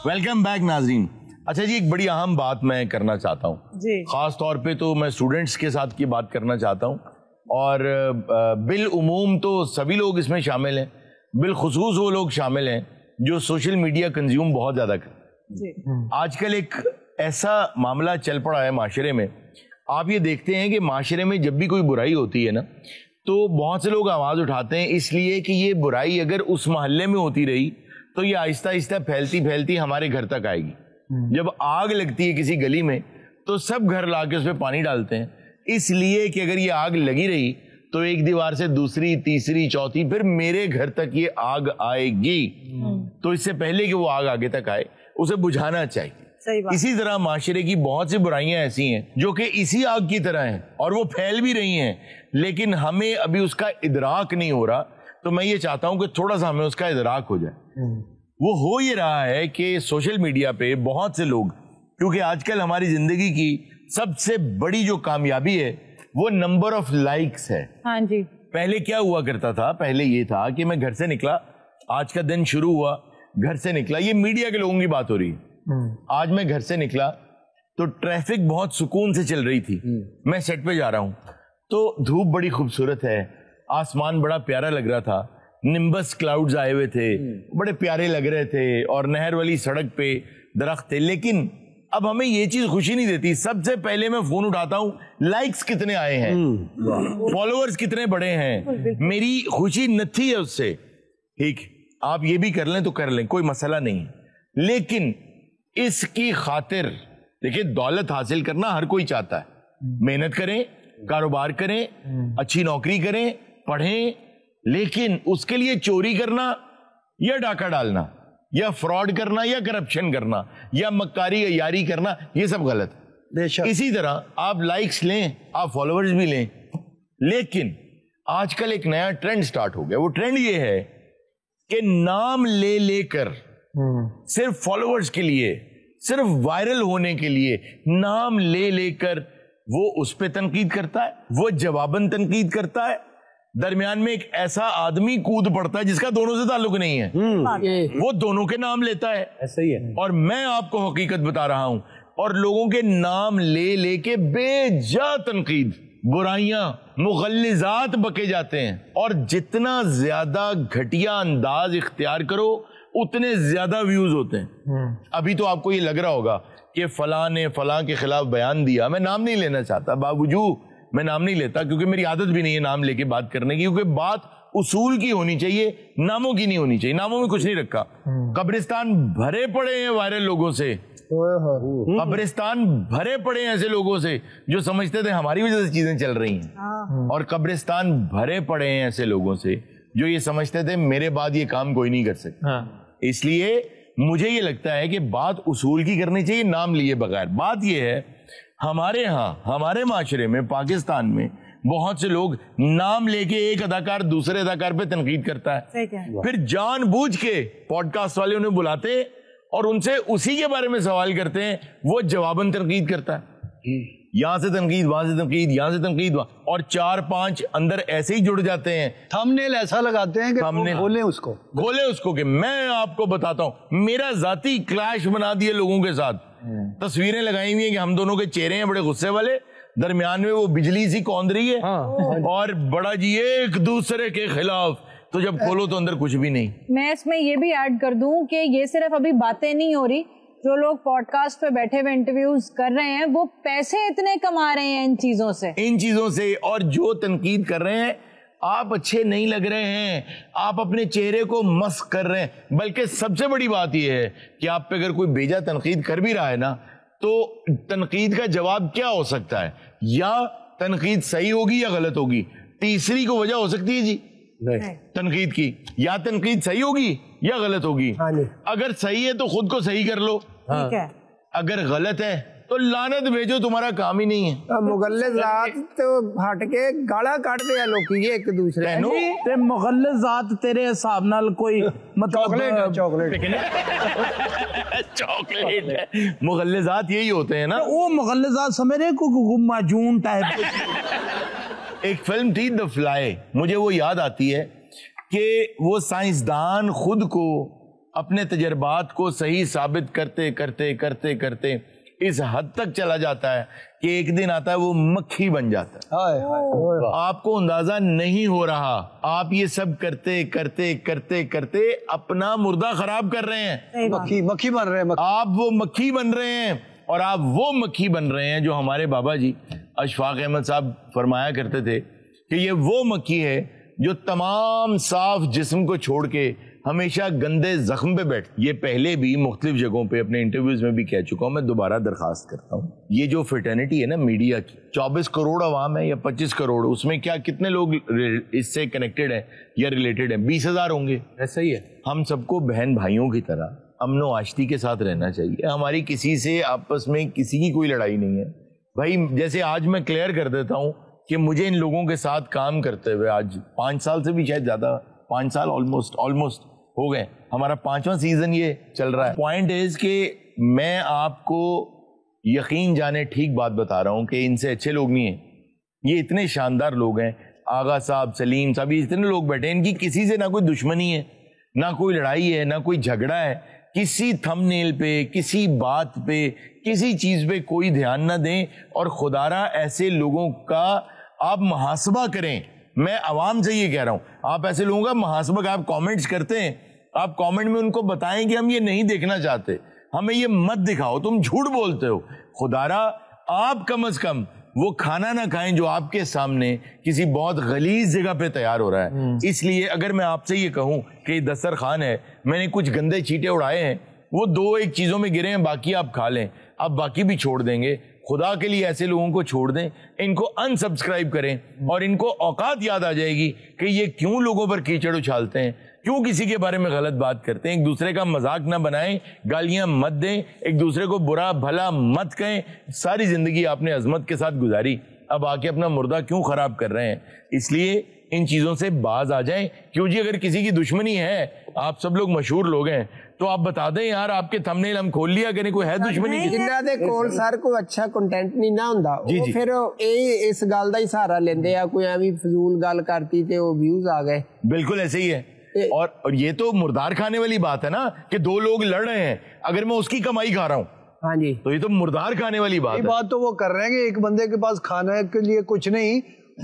Welcome back ناظرین. اچھا جی, ایک بڑی اہم بات میں کرنا چاہتا ہوں جی, خاص طور پہ تو میں اسٹوڈنٹس کے ساتھ کی بات کرنا چاہتا ہوں, اور بالعموم تو سبھی لوگ اس میں شامل ہیں, بالخصوص وہ لوگ شامل ہیں جو سوشل میڈیا کنزیوم بہت زیادہ کریں. آج کل ایک ایسا معاملہ چل پڑا ہے معاشرے میں, آپ یہ دیکھتے ہیں کہ معاشرے میں جب بھی کوئی برائی ہوتی ہے نا تو بہت سے لوگ آواز اٹھاتے ہیں, اس لیے کہ یہ برائی اگر اس محلے میں ہوتی رہی تو یہ آہستہ آہستہ پھیلتی پھیلتی ہمارے گھر تک آئے گی. جب آگ لگتی ہے کسی گلی میں تو سب گھر لا کے اس پہ پانی ڈالتے ہیں, اس لیے کہ اگر یہ آگ لگی رہی تو ایک دیوار سے دوسری, تیسری, چوتھی, پھر میرے گھر تک یہ آگ آئے گی. تو اس سے پہلے کہ وہ آگ آگے تک آئے اسے بجھانا چاہیے. اسی طرح معاشرے کی بہت سی برائیاں ایسی ہیں جو کہ اسی آگ کی طرح ہیں اور وہ پھیل بھی رہی ہیں, لیکن ہمیں ابھی اس کا ادراک نہیں ہو رہا. تو میں یہ چاہتا ہوں کہ تھوڑا سا ہمیں اس کا ادراک ہو جائے. وہ ہو یہ رہا ہے کہ سوشل میڈیا پہ بہت سے لوگ, کیونکہ آج کل ہماری زندگی کی سب سے بڑی جو کامیابی ہے وہ نمبر آف لائکس ہے. ہاں جی. پہلے کیا ہوا کرتا تھا, پہلے یہ تھا کہ میں گھر سے نکلا, آج کا دن شروع ہوا گھر سے نکلا, یہ میڈیا کے لوگوں کی بات ہو رہی ہے. آج میں گھر سے نکلا تو ٹریفک بہت سکون سے چل رہی تھی, میں سیٹ پہ جا رہا ہوں تو دھوپ بڑی خوبصورت ہے, آسمان بڑا پیارا لگ رہا تھا, نمبس کلاؤڈز آئے ہوئے تھے, بڑے پیارے لگ رہے تھے, اور نہر والی سڑک پہ درخت تھے. لیکن اب ہمیں یہ چیز خوشی نہیں دیتی. سب سے پہلے میں فون اٹھاتا ہوں, لائکس کتنے آئے ہیں, فالوورز کتنے بڑے ہیں, میری خوشی نتھی ہے اس سے. ٹھیک, آپ یہ بھی کر لیں تو کر لیں, کوئی مسئلہ نہیں, لیکن اس کی خاطر دیکھیں دولت حاصل کرنا ہر کوئی چاہتا ہے, محنت کریں, کاروبار کریں, اچھی نوکری کریں, پڑھیں, لیکن اس کے لیے چوری کرنا یا ڈاکہ ڈالنا یا فراڈ کرنا یا کرپشن کرنا یا مکاری یا یاری کرنا, یہ سب غلط ہے. اسی طرح آپ لائکس لیں, آپ فالوورز بھی لیں, لیکن آج کل ایک نیا ٹرینڈ سٹارٹ ہو گیا. وہ ٹرینڈ یہ ہے کہ نام لے لے کر, صرف فالوورز کے لیے, صرف وائرل ہونے کے لیے نام لے لے کر وہ اس پہ تنقید کرتا ہے, وہ جواباً تنقید کرتا ہے. درمیان میں ایک ایسا آدمی کود پڑتا ہے جس کا دونوں سے تعلق نہیں ہے, وہ دونوں کے نام لیتا ہے. ایسا ہی ہے. اور میں آپ کو حقیقت بتا رہا ہوں, اور لوگوں کے نام لے لے کے بے جا تنقید, برائیاں, مغلظات بکے جاتے ہیں. اور جتنا زیادہ گھٹیا انداز اختیار کرو اتنے زیادہ ویوز ہوتے ہیں. ابھی تو آپ کو یہ لگ رہا ہوگا کہ فلاں نے فلاں کے خلاف بیان دیا, میں نام نہیں لینا چاہتا, باوجود میں نام نہیں لیتا کیونکہ میری عادت بھی نہیں ہے نام لے کے بات کرنے کی, کیونکہ بات اصول کی ہونی چاہیے, ناموں کی نہیں ہونی چاہیے. ناموں میں کچھ نہیں رکھا. قبرستان بھرے پڑے ہیں وائرل لوگوں سے, قبرستان بھرے پڑے ہیں ایسے لوگوں سے جو سمجھتے تھے ہماری وجہ سے چیزیں چل رہی ہیں, اور قبرستان بھرے پڑے ہیں ایسے لوگوں سے جو یہ سمجھتے تھے میرے بعد یہ کام کوئی نہیں کر سکتا. اس لیے مجھے یہ لگتا ہے کہ بات اصول کی کرنی چاہیے, نام لیے بغیر. بات یہ ہے ہمارے ہاں, ہمارے معاشرے میں, پاکستان میں بہت سے لوگ نام لے کے ایک اداکار دوسرے اداکار پہ تنقید کرتا ہے, پھر جان بوجھ کے پوڈ کاسٹ والے انہیں بلاتے اور ان سے اسی کے بارے میں سوال کرتے ہیں, وہ جواباً تنقید کرتا ہے. یہاں سے تنقید, وہاں سے تنقید, یہاں سے تنقید, اور 4-5 اندر ایسے ہی جڑ جاتے ہیں. تھمبنیل ایسا لگاتے ہیں کہ کھولیں اس کو. کہ میں آپ کو بتاتا ہوں, میرا ذاتی کلیش بنا دیے لوگوں کے ساتھ. تصویریں لگائی ہوئی ہیں کہ ہم دونوں کے چہرے ہیں بڑے غصے والے, درمیان میں وہ بجلی سی کون رہی ہے, اور بڑا جی ایک دوسرے کے خلاف, تو جب کھولو تو اندر کچھ بھی نہیں. میں اس میں یہ بھی ایڈ کر دوں کہ یہ صرف ابھی باتیں نہیں ہو رہی, جو لوگ پوڈ کاسٹ پہ بیٹھے ہوئے انٹرویوز کر رہے ہیں وہ پیسے اتنے کما رہے ہیں ان چیزوں سے, اور جو تنقید کر رہے ہیں آپ اچھے نہیں لگ رہے ہیں, آپ اپنے چہرے کو مسخ کر رہے ہیں. بلکہ سب سے بڑی بات یہ ہے کہ آپ پہ اگر کوئی بیجا تنقید کر بھی رہا ہے نا, تو تنقید کا جواب کیا ہو سکتا ہے, یا تنقید صحیح ہوگی یا غلط ہوگی. تیسری کو وجہ ہو سکتی ہے جی تنقید کی, یا تنقید صحیح ہوگی یا غلط ہوگی. اگر صحیح ہے تو خود کو صحیح کر لو, اگر غلط ہے تو لعنت بھیجو, تمہارا کام ہی نہیں ہے. مغلظات تو ہٹ کے گالا کاٹتے ہیں لوگ یہ ایک دوسرے تے مغلظات تیرے حساب نال کوئی چاکلیٹ مغلظات یہی ہوتے ہیں نا, وہ مغلظات سمجھے کوئی معجون ٹائپ. ایک فلم تھی دا فلائی, مجھے وہ یاد آتی ہے کہ وہ سائنسدان خود کو اپنے تجربات کو صحیح ثابت کرتے کرتے کرتے کرتے اس حد تک چلا جاتا ہے کہ ایک دن آتا ہے وہ مکھی بن جاتا ہے. آپ کو اندازہ نہیں ہو رہا, آپ یہ سب کرتے کرتے کرتے کرتے اپنا مردہ خراب کر رہے ہیں. مکھی بن رہے ہیں, آپ وہ مکھی بن رہے ہیں, اور آپ وہ مکھی بن رہے ہیں جو ہمارے بابا جی اشفاق احمد صاحب فرمایا کرتے تھے کہ یہ وہ مکھی ہے جو تمام صاف جسم کو چھوڑ کے ہمیشہ گندے زخم پہ بیٹھ. یہ پہلے بھی مختلف جگہوں پہ اپنے انٹرویوز میں بھی کہہ چکا ہوں, میں دوبارہ درخواست کرتا ہوں, یہ جو فٹرنیٹی ہے نا میڈیا کی, 24 کروڑ عوام ہے یا 25 کروڑ, اس میں کیا کتنے لوگ اس سے کنیکٹڈ ہیں یا ریلیٹڈ ہیں؟ 20,000 ہوں گے. ایسا ہی ہے. ہم سب کو بہن بھائیوں کی طرح امن و آشتی کے ساتھ رہنا چاہیے. ہماری کسی سے آپس میں کسی کی کوئی لڑائی نہیں ہے بھائی. جیسے آج میں کلیئر کر دیتا ہوں کہ مجھے ان لوگوں کے ساتھ کام کرتے ہوئے آج 5 سال سے بھی شاید زیادہ, 5 سال آلموسٹ ہو گئے, ہمارا 5واں سیزن یہ چل رہا ہے. پوائنٹ از کہ میں آپ کو یقین جانے ٹھیک بات بتا رہا ہوں کہ ان سے اچھے لوگ نہیں ہیں. یہ اتنے شاندار لوگ ہیں, آغا صاحب, سلیم صاحب, یہ اتنے لوگ بیٹھے ہیں, ان کی کسی سے نہ کوئی دشمنی ہے, نہ کوئی لڑائی ہے, نہ کوئی جھگڑا ہے. کسی تھم نیل پہ, کسی بات پہ, کسی چیز پہ کوئی دھیان نہ دیں, اور خدارا ایسے لوگوں کا آپ محاسبہ کریں. میں عوام سے یہ کہہ رہا ہوں, آپ ایسے لوگوں کا محاسبہ کا, آپ کامنٹس کرتے ہیں, آپ کامنٹ میں ان کو بتائیں کہ ہم یہ نہیں دیکھنا چاہتے, ہمیں یہ مت دکھاؤ, تم جھوٹ بولتے ہو. خدارا آپ کم از کم وہ کھانا نہ کھائیں جو آپ کے سامنے کسی بہت غلیظ جگہ پہ تیار ہو رہا ہے. اس لیے اگر میں آپ سے یہ کہوں کہ یہ دسترخوان ہے, میں نے کچھ گندے چیٹے اڑائے ہیں, وہ 2-1 چیزوں میں گرے ہیں, باقی آپ کھا لیں, آپ باقی بھی چھوڑ دیں گے. خدا کے لیے ایسے لوگوں کو چھوڑ دیں, ان کو ان سبسکرائب کریں, اور ان کو اوقات یاد آ جائے گی کہ یہ کیوں لوگوں پر کیچڑ اچھالتے ہیں, کیوں کسی کے بارے میں غلط بات کرتے ہیں. ایک دوسرے کا مذاق نہ بنائیں, گالیاں مت دیں, ایک دوسرے کو برا بھلا مت کہیں. ساری زندگی آپ نے عظمت کے ساتھ گزاری, اب آ کے اپنا مردہ کیوں خراب کر رہے ہیں؟ اس لیے ان چیزوں سے باز آ جائیں. کیوں جی, اگر کسی کی دشمنی ہے, آپ سب لوگ مشہور لوگ ہیں, تو آپ بتا دیں یار, آپ کے تھمنیل ہم کھول لیا کریں, کوئی ہے دشمنی. ਜਿਨ੍ਹਾਂ ਦੇ ਕੋਲ ਸਰ ਕੋਈ ਅੱਛਾ ਕੰਟੈਂਟ ਨਹੀਂ ਨਾ ਹੁੰਦਾ, ਉਹ ਫਿਰ ਇਹ ਇਸ ਗੱਲ ਦਾ ਹੀ ਸਹਾਰਾ ਲੈਂਦੇ ਆ, ਕੋਈ ਐਵੇਂ ਫਜ਼ੂਲ ਗੱਲ ਕਰਤੀ ਤੇ ਉਹ ਵਿਊਜ਼ ਆ گئے. بالکل ایسے ہی ہے. اور یہ تو مردار کھانے والی بات ہے نا, کہ 2 لوگ لڑ رہے ہیں, اگر میں اس کی کمائی کھا رہا ہوں, ہاں جی, تو یہ تو مردار کھانے والی بات ہے. بات تو وہ کر رہے ہیں کہ ایک بندے کے پاس کھانے کے لیے کچھ نہیں,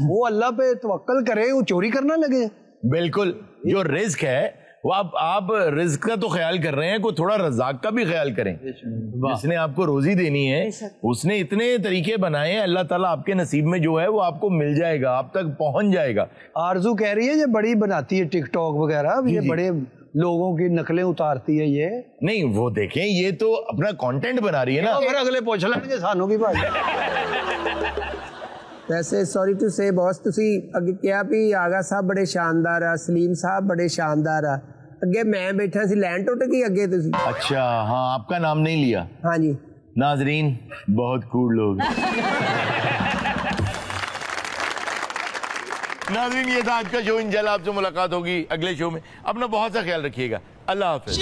وہ اللہ پہ توکل کرے, وہ چوری کرنا لگے. بالکل, جو رزق ہے وہ آپ رزق کا تو خیال کر رہے ہیں, کوئی تھوڑا رزاق کا بھی خیال کریں. جس نے آپ کو روزی دینی ہے, اس نے اتنے طریقے بنائے ہیں, اللہ تعالیٰ آپ کے نصیب میں جو ہے وہ آپ کو مل جائے گا, آپ تک پہنچ جائے گا. آرزو کہہ رہی ہے یہ بڑی بناتی ہے ٹک ٹاک وغیرہ, یہ بڑے لوگوں کی نقلیں اتارتی ہے. یہ نہیں, وہ دیکھیں, یہ تو اپنا کانٹینٹ بنا رہی ہے نا, پھر اگلے پوچھ لیں گے سانوں کی بات. ਵੈਸੇ ਸੌਰੀ ਟੂ ਸੇ ਬੌਸ, ਤੁਸੀਂ ਅੱਗੇ ਕਿਹਾ ਵੀ ਆਗਾ ਸਾਹਿਬ ਬੜੇ ਸ਼ਾਨਦਾਰ ਆ, ਸਲੀਮ ਸਾਹਿਬ ਬੜੇ ਸ਼ਾਨਦਾਰ ਆ, ਅੱਗੇ ਮੈਂ ਬੈਠਾ ਸੀ, ਲਾਈਨ ਟੁੱਟ گئی ਅੱਗੇ ਤੁਸੀਂ. اچھا ہاں, آپ کا نام نہیں لیا. ہاں جی, ناظرین بہت کول لوگ. ناظرین یہ تھا آج کا شو, انشاءاللہ آپ سے ملاقات ہوگی اگلے شو میں. اپنا بہت سا خیال رکھیے گا. اللہ حافظ.